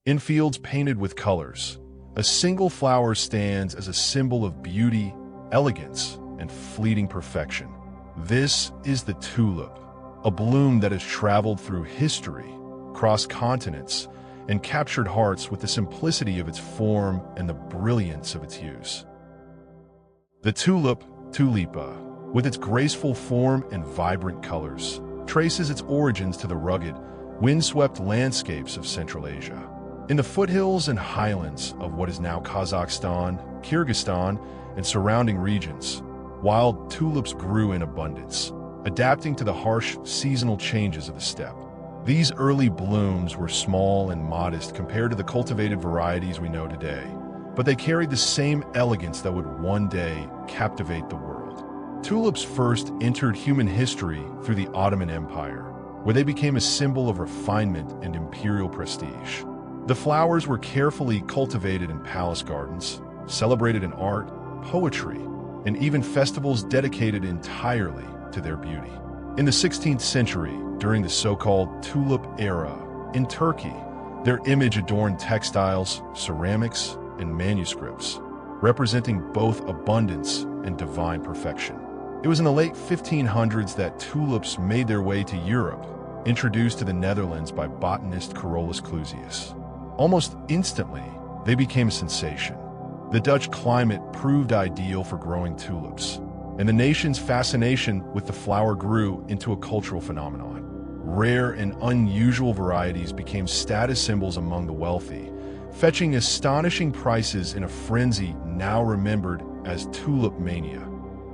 In fields painted with colors, a single flower stands as a symbol of beauty, elegance, and fleeting perfection. This is the tulip, a bloom that has traveled through history, crossed continents, and captured hearts with the simplicity of its form and the brilliance of its hues. The tulip, tulipa, with its graceful form and vibrant colors, traces its origins to the rugged, windswept landscapes of Central Asia. In the foothills and highlands of what is now Kazakhstan, Kyrgyzstan, and surrounding regions, wild tulips grew in abundance, adapting to the harsh seasonal changes of the steppe. These early blooms were small and modest compared to the cultivated varieties we know today, but they carried the same elegance that would one day captivate the world. Tulips first entered human history through the Ottoman Empire, where they became a symbol of refinement and imperial prestige. The flowers were carefully cultivated in palace gardens, celebrated in art, poetry, and even festivals dedicated entirely to their beauty. In the 16th century, during the so-called tulip era in Turkey, their image adorned textiles, ceramics, and manuscripts, representing both abundance and divine perfection. It was in the late 1500s that tulips made their way to Europe, introduced to the Netherlands by botanist Carolus Clusius. Almost instantly, they became a sensation. The Dutch climate proved ideal for growing tulips, and the nation's fascination with the flower grew into a cultural phenomenon. Rare and unusual varieties became status symbols among the wealthy, fetching astonishing prices in a frenzy now remembered as tulip mania,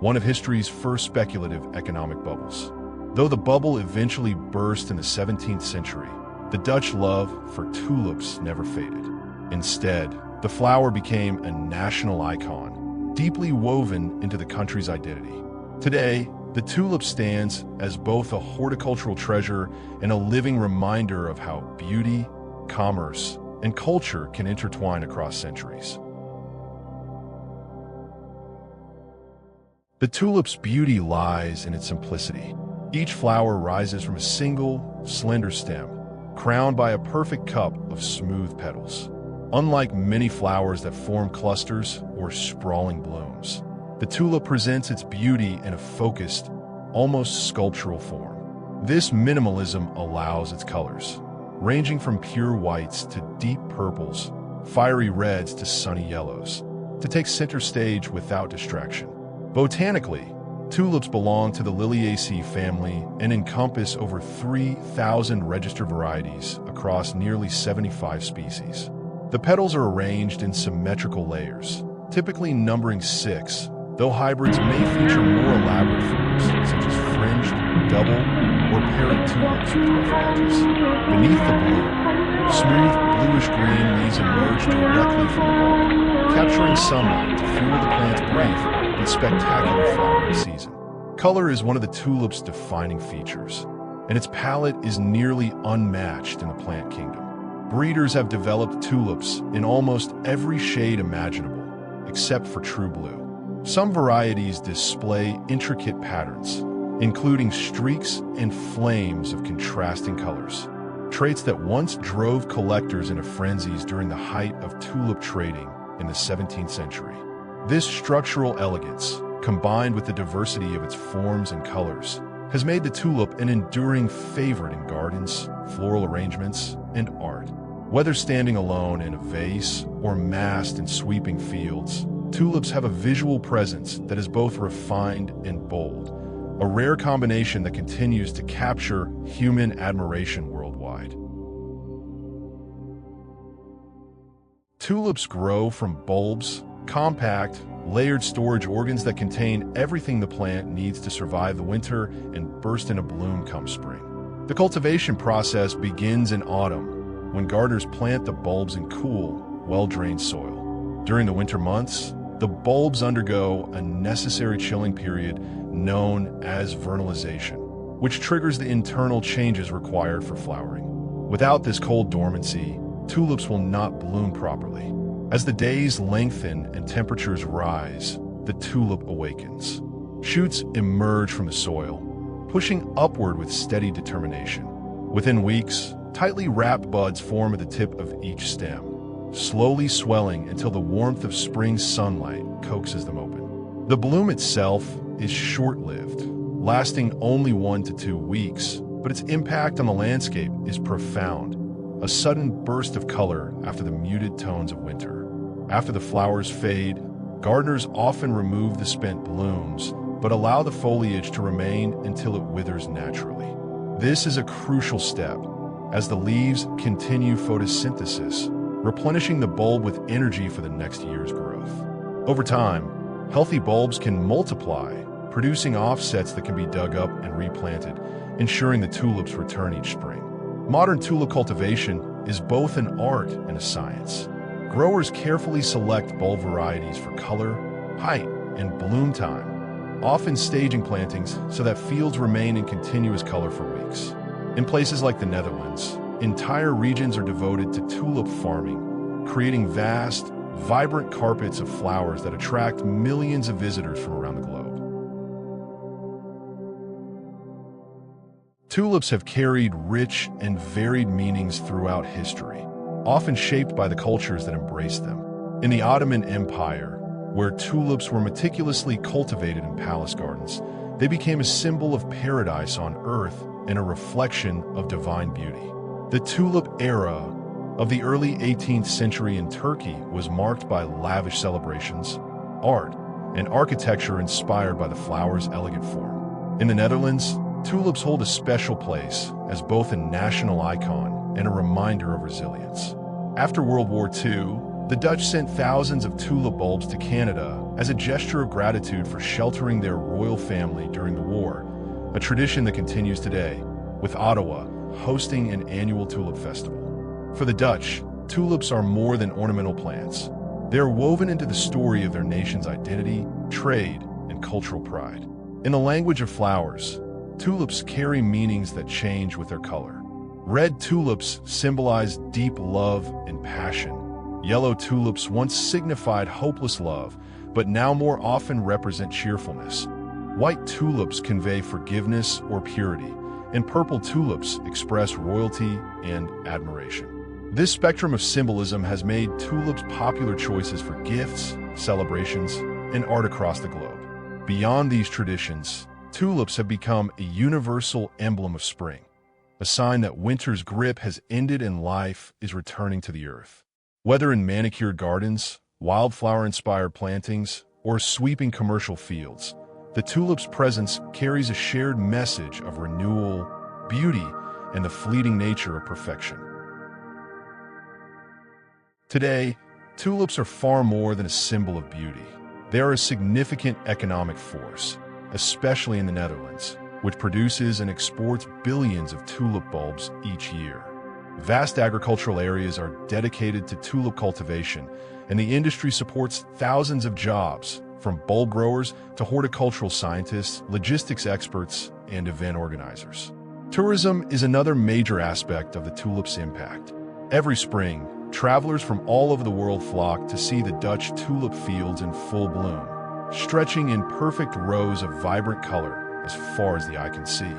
one of history's first speculative economic bubbles. Though the bubble eventually burst in the 17th century, the Dutch love for tulips never faded. Instead, the flower became a national icon, deeply woven into the country's identity. Today, the tulip stands as both a horticultural treasure and a living reminder of how beauty, commerce, and culture can intertwine across centuries. The tulip's beauty lies in its simplicity. Each flower rises from a single, slender stem, crowned by a perfect cup of smooth petals. Unlike many flowers that form clusters or sprawling blooms, the tulip presents its beauty in a focused, almost sculptural form. This minimalism allows its colors, ranging from pure whites to deep purples, fiery reds to sunny yellows, to take center stage without distraction. Botanically, tulips belong to the Liliaceae family and encompass over 3,000 registered varieties across nearly 75 species. The petals are arranged in symmetrical layers, typically numbering 6, though hybrids may feature more elaborate forms, such as fringed, double, or parent tulips with rough edges. Beneath the bloom, smooth bluish-green leaves emerge directly from the bulb, capturing sunlight to fuel the plant's brief and spectacular flowering season. Color is one of the tulip's defining features, and its palette is nearly unmatched in the plant kingdom. Breeders have developed tulips in almost every shade imaginable, except for true blue. Some varieties display intricate patterns, including streaks and flames of contrasting colors, traits that once drove collectors into frenzies during the height of tulip trading in the 17th century. This structural elegance, combined with the diversity of its forms and colors, has made the tulip an enduring favorite in gardens, floral arrangements, and art. Whether standing alone in a vase or massed in sweeping fields, tulips have a visual presence that is both refined and bold, a rare combination that continues to capture human admiration worldwide. Tulips grow from bulbs, compact, layered storage organs that contain everything the plant needs to survive the winter and burst into bloom come spring. The cultivation process begins in autumn, when gardeners plant the bulbs in cool, well-drained soil. During the winter months, the bulbs undergo a necessary chilling period known as vernalization, which triggers the internal changes required for flowering. Without this cold dormancy, tulips will not bloom properly. As the days lengthen and temperatures rise, the tulip awakens. Shoots emerge from the soil, pushing upward with steady determination. Within weeks, Tightly wrapped buds form at the tip of each stem, slowly swelling until the warmth of spring sunlight coaxes them open. The bloom itself is short-lived, lasting only 1 to 2 weeks, but its impact on the landscape is profound, a sudden burst of color after the muted tones of winter. After the flowers fade, gardeners often remove the spent blooms, but allow the foliage to remain until it withers naturally. This is a crucial step, as the leaves continue photosynthesis, replenishing the bulb with energy for the next year's growth. Over time, healthy bulbs can multiply, producing offsets that can be dug up and replanted, ensuring the tulips return each spring. Modern tulip cultivation is both an art and a science. Growers carefully select bulb varieties for color, height, and bloom time, often staging plantings so that fields remain in continuous color for weeks. In places like the Netherlands, entire regions are devoted to tulip farming, creating vast, vibrant carpets of flowers that attract millions of visitors from around the globe. Tulips have carried rich and varied meanings throughout history, often shaped by the cultures that embraced them. In the Ottoman Empire, where tulips were meticulously cultivated in palace gardens, they became a symbol of paradise on earth and a reflection of divine beauty. The tulip era of the early 18th century in Turkey was marked by lavish celebrations, art, and architecture inspired by the flower's elegant form. In the Netherlands, tulips hold a special place as both a national icon and a reminder of resilience. After World War II, the Dutch sent thousands of tulip bulbs to Canada as a gesture of gratitude for sheltering their royal family during the war, a tradition that continues today, with Ottawa hosting an annual tulip festival. For the Dutch, tulips are more than ornamental plants. They are woven into the story of their nation's identity, trade, and cultural pride. In the language of flowers, tulips carry meanings that change with their color. Red tulips symbolize deep love and passion. Yellow tulips once signified hopeless love, but now more often represent cheerfulness. White tulips convey forgiveness or purity, and purple tulips express royalty and admiration. This spectrum of symbolism has made tulips popular choices for gifts, celebrations, and art across the globe. Beyond these traditions, tulips have become a universal emblem of spring, a sign that winter's grip has ended and life is returning to the earth. Whether in manicured gardens, wildflower-inspired plantings, or sweeping commercial fields, the tulip's presence carries a shared message of renewal, beauty, and the fleeting nature of perfection. Today, tulips are far more than a symbol of beauty. They are a significant economic force, especially in the Netherlands, which produces and exports billions of tulip bulbs each year. Vast agricultural areas are dedicated to tulip cultivation, and the industry supports thousands of jobs, from bulb growers to horticultural scientists, logistics experts, and event organizers. Tourism is another major aspect of the tulip's impact. Every spring, travelers from all over the world flock to see the Dutch tulip fields in full bloom, stretching in perfect rows of vibrant color as far as the eye can see.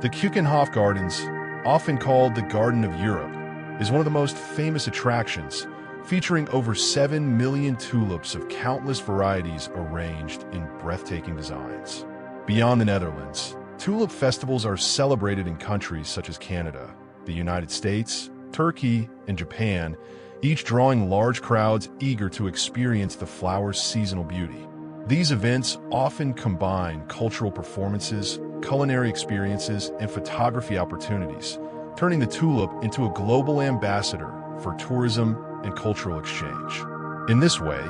The Keukenhof Gardens, often called the Garden of Europe, is one of the most famous attractions, featuring over 7 million tulips of countless varieties arranged in breathtaking designs. Beyond the Netherlands, tulip festivals are celebrated in countries such as Canada, the United States, Turkey, and Japan, each drawing large crowds eager to experience the flower's seasonal beauty. These events often combine cultural performances, culinary experiences, and photography opportunities, turning the tulip into a global ambassador for tourism and cultural exchange. In this way,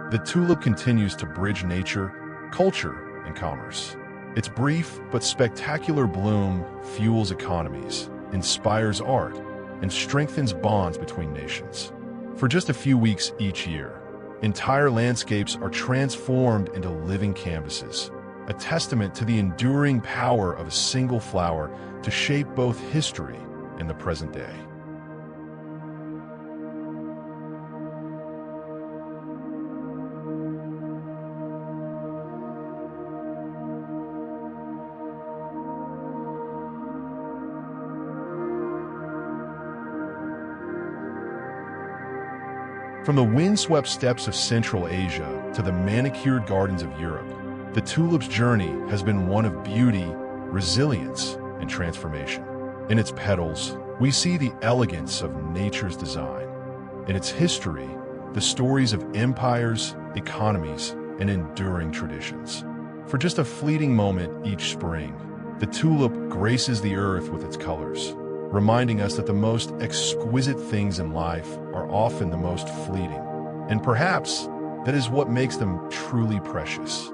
the tulip continues to bridge nature, culture, and commerce. Its brief but spectacular bloom fuels economies, inspires art, and strengthens bonds between nations. For just a few weeks each year, entire landscapes are transformed into living canvases, a testament to the enduring power of a single flower to shape both history and the present day. From the windswept steppes of Central Asia to the manicured gardens of Europe, the tulip's journey has been one of beauty, resilience, and transformation. In its petals, we see the elegance of nature's design. In its history, the stories of empires, economies, and enduring traditions. For just a fleeting moment each spring, the tulip graces the earth with its colors, reminding us that the most exquisite things in life are often the most fleeting. And perhaps that is what makes them truly precious.